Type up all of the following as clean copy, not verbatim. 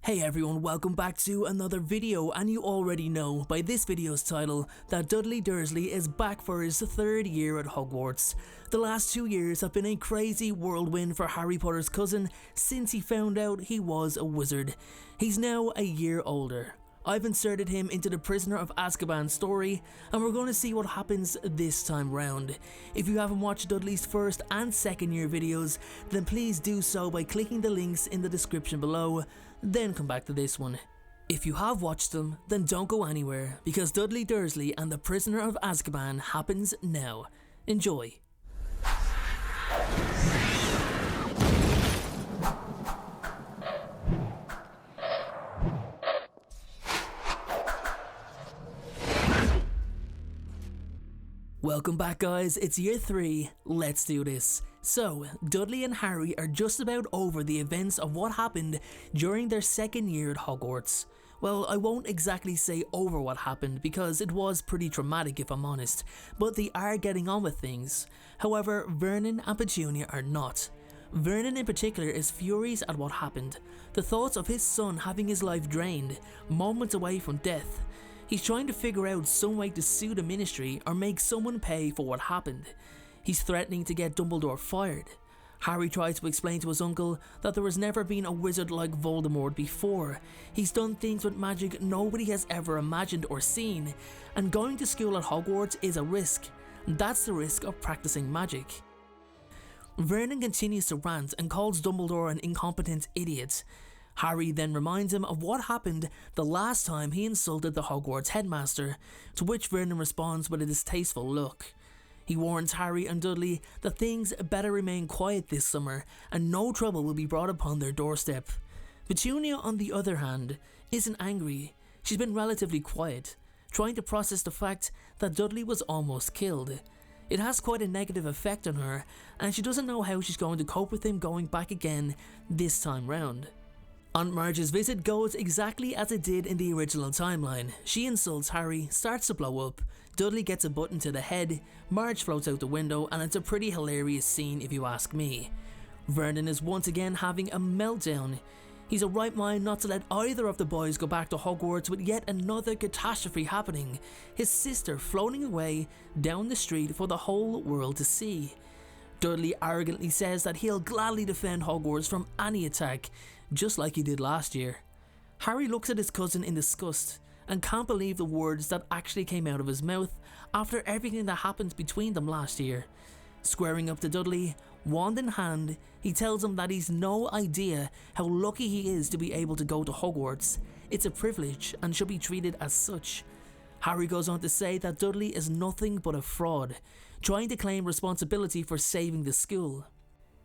Hey everyone, welcome back to another video, and you already know by this video's title that Dudley Dursley is back for his third year at Hogwarts. The last 2 years have been a crazy whirlwind for Harry Potter's cousin since he found out he was a wizard. He's now a year older. I've inserted him into the Prisoner of Azkaban story, and we're going to see what happens this time round. If you haven't watched Dudley's first and second year videos, then please do so by clicking the links in the description below, then come back to this one. If you have watched them, then don't go anywhere, because Dudley Dursley and the Prisoner of Azkaban happens now. Enjoy. Welcome back guys, it's year 3, let's do this. So, Dudley and Harry are just about over the events of what happened during their second year at Hogwarts. Well, I won't exactly say over what happened because it was pretty traumatic if I'm honest, but they are getting on with things. However, Vernon and Petunia are not. Vernon in particular is furious at what happened. The thoughts of his son having his life drained, moments away from death. He's trying to figure out some way to sue the ministry or make someone pay for what happened. He's threatening to get Dumbledore fired. Harry tries to explain to his uncle that there has never been a wizard like Voldemort before. He's done things with magic nobody has ever imagined or seen, and going to school at Hogwarts is a risk. That's the risk of practicing magic. Vernon continues to rant and calls Dumbledore an incompetent idiot. Harry then reminds him of what happened the last time he insulted the Hogwarts headmaster, to which Vernon responds with a distasteful look. He warns Harry and Dudley that things better remain quiet this summer and no trouble will be brought upon their doorstep. Petunia, on the other hand, isn't angry. She's been relatively quiet, trying to process the fact that Dudley was almost killed. It has quite a negative effect on her, and she doesn't know how she's going to cope with him going back again this time round. Aunt Marge's visit goes exactly as it did in the original timeline. She insults Harry, starts to blow up, Dudley gets a button to the head, Marge floats out the window, and it's a pretty hilarious scene if you ask me. Vernon is once again having a meltdown. He's a right mind not to let either of the boys go back to Hogwarts with yet another catastrophe happening, his sister floating away down the street for the whole world to see. Dudley arrogantly says that he'll gladly defend Hogwarts from any attack, just like he did last year. Harry looks at his cousin in disgust and can't believe the words that actually came out of his mouth after everything that happened between them last year. Squaring up to Dudley, wand in hand, he tells him that he's no idea how lucky he is to be able to go to Hogwarts. It's a privilege and should be treated as such. Harry goes on to say that Dudley is nothing but a fraud, trying to claim responsibility for saving the school.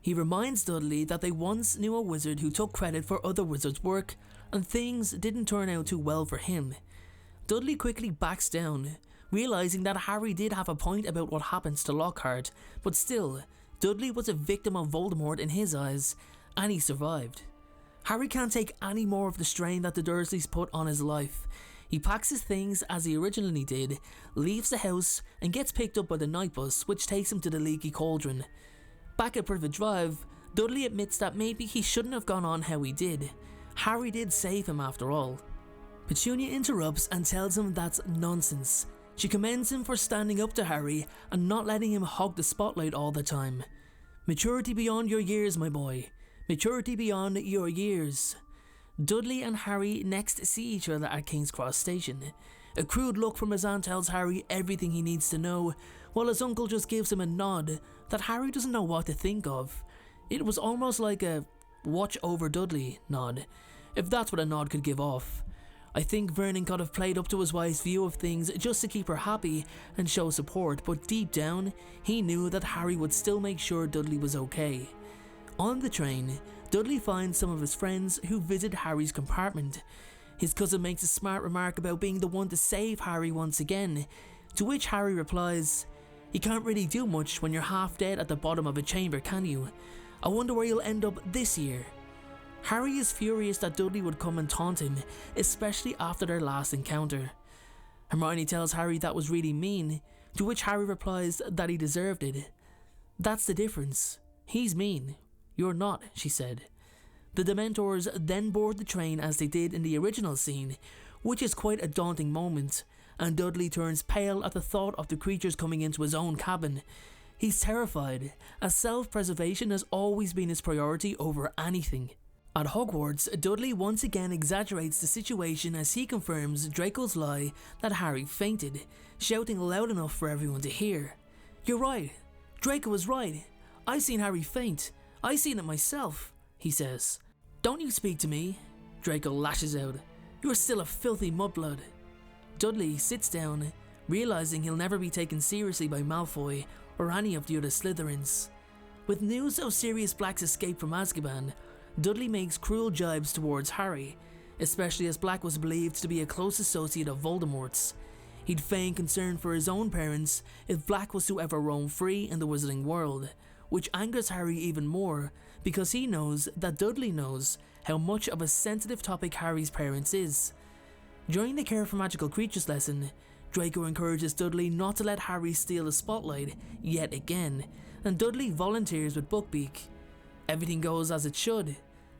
He reminds Dudley that they once knew a wizard who took credit for other wizards' work, and things didn't turn out too well for him. Dudley quickly backs down, realising that Harry did have a point about what happens to Lockhart, but still, Dudley was a victim of Voldemort in his eyes, and he survived. Harry can't take any more of the strain that the Dursleys put on his life. He packs his things as he originally did, leaves the house, and gets picked up by the night bus, which takes him to the Leaky Cauldron. Back at Privet Drive, Dudley admits that maybe he shouldn't have gone on how he did. Harry did save him after all. Petunia interrupts and tells him that's nonsense. She commends him for standing up to Harry and not letting him hog the spotlight all the time. Maturity beyond your years, my boy. Maturity beyond your years. Dudley and Harry next see each other at King's Cross Station. A crude look from his aunt tells Harry everything he needs to know, while his uncle just gives him a nod that Harry doesn't know what to think of. It was almost like a watch over Dudley nod, if that's what a nod could give off. I think Vernon could have played up to his wife's view of things just to keep her happy and show support, but deep down, he knew that Harry would still make sure Dudley was okay. On the train, Dudley finds some of his friends who visit Harry's compartment. His cousin makes a smart remark about being the one to save Harry once again, to which Harry replies, "You can't really do much when you're half dead at the bottom of a chamber, can you? I wonder where you'll end up this year." Harry is furious that Dudley would come and taunt him, especially after their last encounter. Hermione tells Harry that was really mean, to which Harry replies that he deserved it. "That's the difference. He's mean. You're not," she said. The dementors then board the train as they did in the original scene, which is quite a daunting moment, and Dudley turns pale at the thought of the creatures coming into his own cabin. He's terrified, as self-preservation has always been his priority over anything. At Hogwarts, Dudley once again exaggerates the situation as he confirms Draco's lie that Harry fainted, shouting loud enough for everyone to hear. "You're right. Draco was right. I seen Harry faint. I seen it myself," he says. "Don't you speak to me," Draco lashes out. "You're still a filthy mudblood." Dudley sits down, realising he'll never be taken seriously by Malfoy or any of the other Slytherins. With news of Sirius Black's escape from Azkaban, Dudley makes cruel jibes towards Harry, especially as Black was believed to be a close associate of Voldemort's. He'd feign concern for his own parents if Black was to ever roam free in the wizarding world, which angers Harry even more because he knows that Dudley knows how much of a sensitive topic Harry's parents is. During the Care for Magical Creatures lesson, Draco encourages Dudley not to let Harry steal the spotlight yet again, and Dudley volunteers with Buckbeak. Everything goes as it should.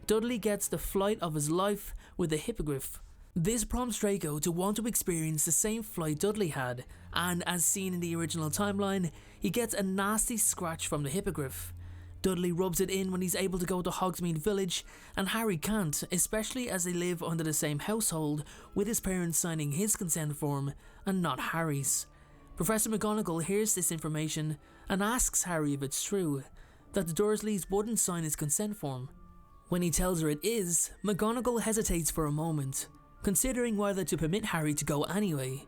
Dudley gets the flight of his life with a hippogriff. This prompts Draco to want to experience the same flight Dudley had, and as seen in the original timeline, he gets a nasty scratch from the hippogriff. Dudley rubs it in when he's able to go to Hogsmeade Village, and Harry can't, especially as they live under the same household, with his parents signing his consent form and not Harry's. Professor McGonagall hears this information and asks Harry if it's true, that the Dursleys wouldn't sign his consent form. When he tells her it is, McGonagall hesitates for a moment, considering whether to permit Harry to go anyway,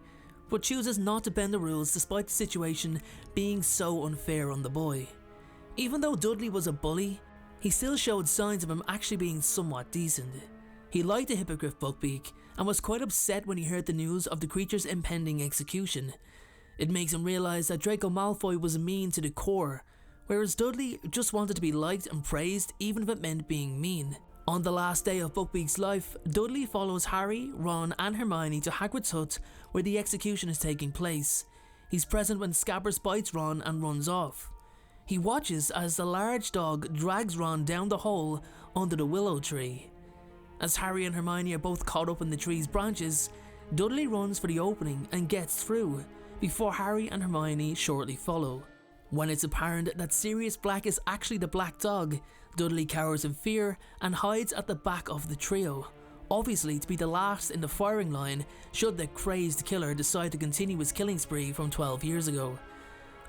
but chooses not to bend the rules despite the situation being so unfair on the boy. Even though Dudley was a bully, he still showed signs of him actually being somewhat decent. He liked the Hippogriff Buckbeak and was quite upset when he heard the news of the creature's impending execution. It makes him realise that Draco Malfoy was mean to the core, whereas Dudley just wanted to be liked and praised even if it meant being mean. On the last day of Buckbeak's life, Dudley follows Harry, Ron and Hermione to Hagrid's hut where the execution is taking place. He's present when Scabbers bites Ron and runs off. He watches as the large dog drags Ron down the hole under the willow tree. As Harry and Hermione are both caught up in the tree's branches, Dudley runs for the opening and gets through, before Harry and Hermione shortly follow. When it's apparent that Sirius Black is actually the black dog, Dudley cowers in fear and hides at the back of the trio, obviously to be the last in the firing line should the crazed killer decide to continue his killing spree from 12 years ago.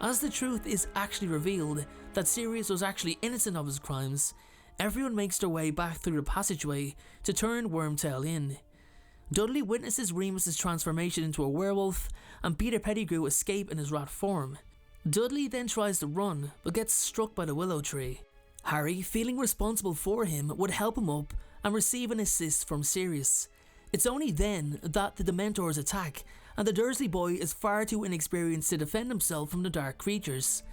As the truth is actually revealed that Sirius was actually innocent of his crimes, everyone makes their way back through the passageway to turn Wormtail in. Dudley witnesses Remus's transformation into a werewolf and Peter Pettigrew escape in his rat form. Dudley then tries to run but gets struck by the willow tree. Harry, feeling responsible for him, would help him up and receive an assist from Sirius. It's only then that the Dementors attack, and the Dursley boy is far too inexperienced to defend himself from the dark creatures.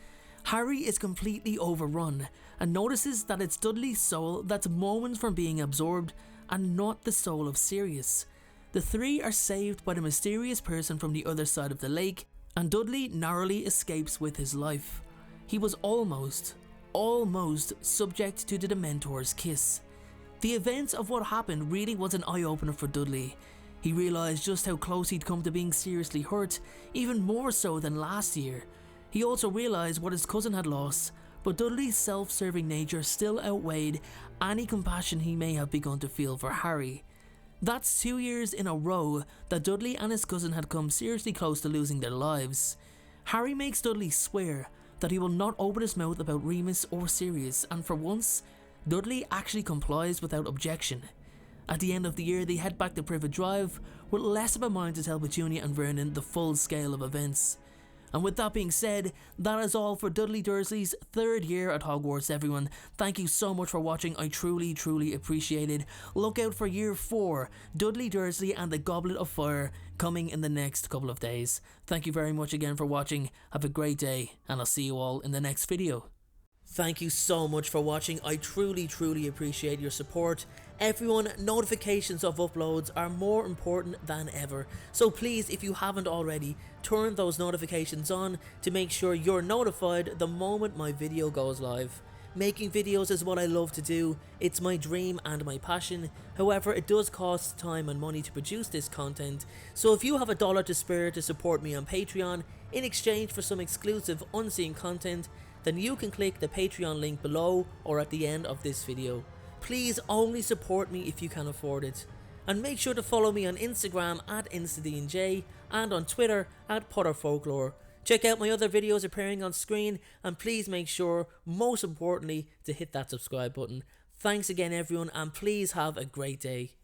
Harry is completely overrun and notices that it's Dudley's soul that's moments from being absorbed and not the soul of Sirius. The three are saved by the mysterious person from the other side of the lake, and Dudley narrowly escapes with his life. He was almost subject to the Dementor's kiss. The events of what happened really was an eye-opener for Dudley. He realised just how close he'd come to being seriously hurt, even more so than last year. He also realised what his cousin had lost, but Dudley's self-serving nature still outweighed any compassion he may have begun to feel for Harry. That's 2 years in a row that Dudley and his cousin had come seriously close to losing their lives. Harry makes Dudley swear that he will not open his mouth about Remus or Sirius, and for once, Dudley actually complies without objection. At the end of the year, they head back to Privet Drive with less of a mind to tell Petunia and Vernon the full scale of events. And with that being said, that is all for Dudley Dursley's 3rd year at Hogwarts, everyone. Thank you so much for watching, I truly appreciate it. Look out for year 4, Dudley Dursley and the Goblet of Fire, coming in the next couple of days. Thank you very much again for watching, have a great day, and I'll see you all in the next video. Thank you so much for watching, I truly appreciate your support. Everyone, notifications of uploads are more important than ever, so please, if you haven't already, turn those notifications on to make sure you're notified the moment my video goes live. Making videos is what I love to do, it's my dream and my passion. However, it does cost time and money to produce this content, so if you have $1 to spare to support me on Patreon in exchange for some exclusive unseen content, then you can click the Patreon link below or at the end of this video. Please only support me if you can afford it. And make sure to follow me on Instagram at InstaDeanJ and on Twitter at PotterFolklore. Check out my other videos appearing on screen, and please make sure, most importantly, to hit that subscribe button. Thanks again everyone, and please have a great day.